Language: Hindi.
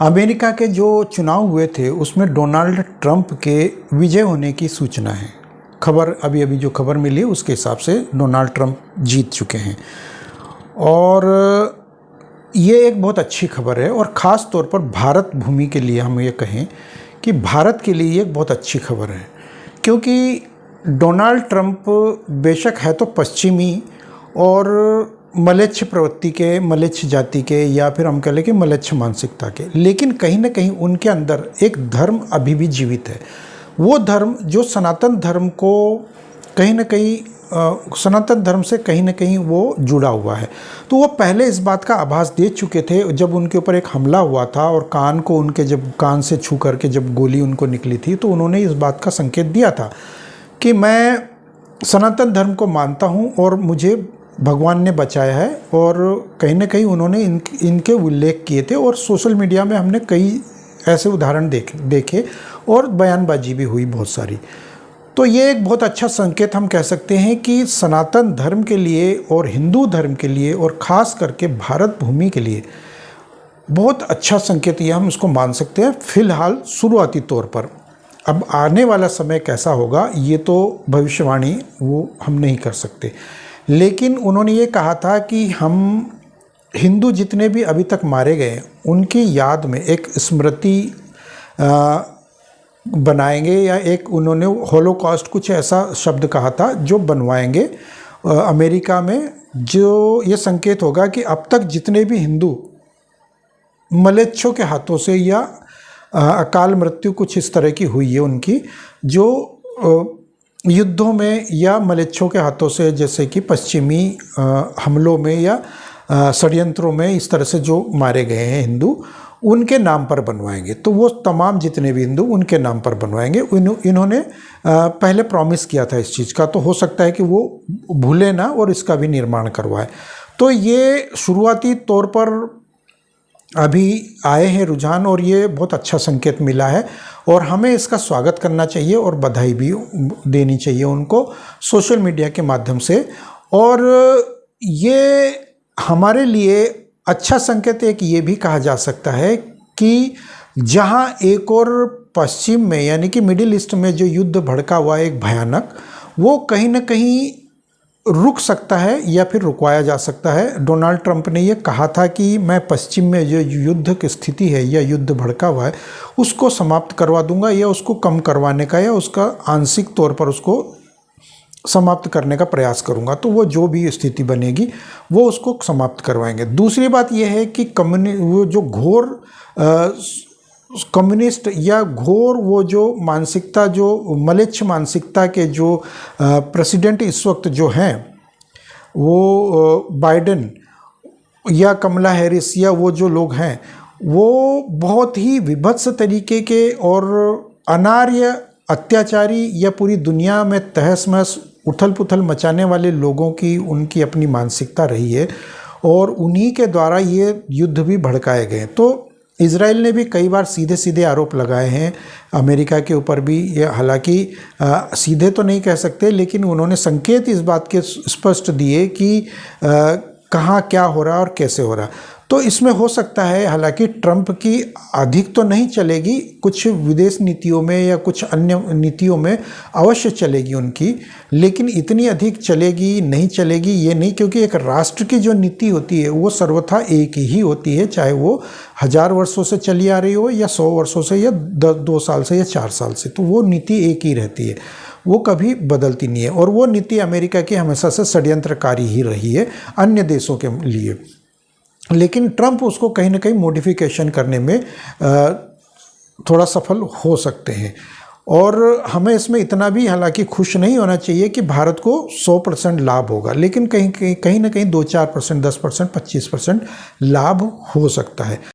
अमेरिका के जो चुनाव हुए थे उसमें डोनाल्ड ट्रंप के विजय होने की सूचना है। खबर अभी जो खबर मिली है उसके हिसाब से डोनाल्ड ट्रंप जीत चुके हैं और ये एक बहुत अच्छी खबर है। और ख़ास तौर पर भारत भूमि के लिए हम ये कहें कि भारत के लिए एक बहुत अच्छी खबर है, क्योंकि डोनाल्ड ट्रंप बेशक है तो पश्चिमी और मलेच्छ प्रवृत्ति के, मलेच्छ जाति के, या फिर हम कह लें कि मलेच्छ मानसिकता के, लेकिन कहीं ना कहीं उनके अंदर एक धर्म अभी भी जीवित है। वो धर्म जो सनातन धर्म को कहीं ना कहीं सनातन धर्म से कहीं ना कहीं वो जुड़ा हुआ है। तो वो पहले इस बात का आभास दे चुके थे जब उनके ऊपर एक हमला हुआ था और कान को उनके जब कान से छू करके जब गोली उनको निकली थी, तो उन्होंने इस बात का संकेत दिया था कि मैं सनातन धर्म को मानता हूँ और मुझे भगवान ने बचाया है। और कहीं ना कहीं उन्होंने इनके उल्लेख किए थे और सोशल मीडिया में हमने कई ऐसे उदाहरण देखे और बयानबाजी भी हुई बहुत सारी। तो ये एक बहुत अच्छा संकेत हम कह सकते हैं कि सनातन धर्म के लिए और हिंदू धर्म के लिए और ख़ास करके भारत भूमि के लिए बहुत अच्छा संकेत ये हम इसको मान सकते हैं फ़िलहाल शुरुआती तौर पर। अब आने वाला समय कैसा होगा ये तो भविष्यवाणी वो हम नहीं कर सकते, लेकिन उन्होंने ये कहा था कि हम हिंदू जितने भी अभी तक मारे गए उनकी याद में एक स्मृति बनाएंगे, या एक उन्होंने होलोकॉस्ट कुछ ऐसा शब्द कहा था जो बनवाएंगे अमेरिका में, जो ये संकेत होगा कि अब तक जितने भी हिंदू मलेच्छों के हाथों से या अकाल मृत्यु कुछ इस तरह की हुई है उनकी, जो युद्धों में या मलेच्छों के हाथों से, जैसे कि पश्चिमी हमलों में या षड्यंत्रों में इस तरह से जो मारे गए हैं हिंदू, उनके नाम पर बनवाएंगे। तो वो तमाम जितने भी हिंदू उनके नाम पर बनवाएंगे। इन्होंने पहले प्रॉमिस किया था इस चीज़ का, तो हो सकता है कि वो भूले ना और इसका भी निर्माण करवाए। तो ये शुरुआती तौर पर अभी आए हैं रुझान और ये बहुत अच्छा संकेत मिला है और हमें इसका स्वागत करना चाहिए और बधाई भी देनी चाहिए उनको सोशल मीडिया के माध्यम से। और ये हमारे लिए अच्छा संकेत एक ये भी कहा जा सकता है कि जहाँ एक और पश्चिम में यानी कि मिडिल ईस्ट में जो युद्ध भड़का हुआ है एक भयानक, वो कहीं ना कहीं रुक सकता है या फिर रुकवाया जा सकता है। डोनाल्ड ट्रंप ने ये कहा था कि मैं पश्चिम में जो युद्ध की स्थिति है या युद्ध भड़का हुआ है उसको समाप्त करवा दूंगा, या उसको कम करवाने का या उसका आंशिक तौर पर उसको समाप्त करने का प्रयास करूंगा। तो वो जो भी स्थिति बनेगी वो उसको समाप्त करवाएंगे। दूसरी बात यह है कि वो जो घोर कम्युनिस्ट या घोर वो जो मानसिकता, जो मलेच्छ मानसिकता के जो प्रेसिडेंट इस वक्त जो हैं, वो बाइडेन या कमला हैरिस या वो जो लोग हैं, वो बहुत ही विभत्स तरीके के और अनार्य, अत्याचारी या पूरी दुनिया में तहस महस उथल पुथल मचाने वाले लोगों की उनकी अपनी मानसिकता रही है और उन्हीं के द्वारा ये युद्ध भी भड़काए गए। तो इजराइल ने भी कई बार सीधे सीधे आरोप लगाए हैं अमेरिका के ऊपर भी, ये हालांकि सीधे तो नहीं कह सकते, लेकिन उन्होंने संकेत इस बात के स्पष्ट दिए कि कहाँ क्या हो रहा है और कैसे हो रहा है। तो इसमें हो सकता है, हालांकि ट्रंप की अधिक तो नहीं चलेगी, कुछ विदेश नीतियों में या कुछ अन्य नीतियों में अवश्य चलेगी उनकी, लेकिन इतनी अधिक चलेगी नहीं चलेगी ये नहीं, क्योंकि एक राष्ट्र की जो नीति होती है वो सर्वथा एक ही होती है, चाहे वो 1000 वर्षों से चली आ रही हो या 100 वर्षों से या 2 साल से या 4 साल से, तो वो नीति एक ही रहती है, वो कभी बदलती नहीं है। और वो नीति अमेरिका की हमेशा से षड्यंत्रकारी ही रही है अन्य देशों के लिए, लेकिन ट्रंप उसको कहीं ना कहीं मॉडिफिकेशन करने में थोड़ा सफल हो सकते हैं। और हमें इसमें इतना भी हालांकि खुश नहीं होना चाहिए कि भारत को 100% लाभ होगा, लेकिन कहीं ना कहीं 2-4%, 10%, 25% लाभ हो सकता है।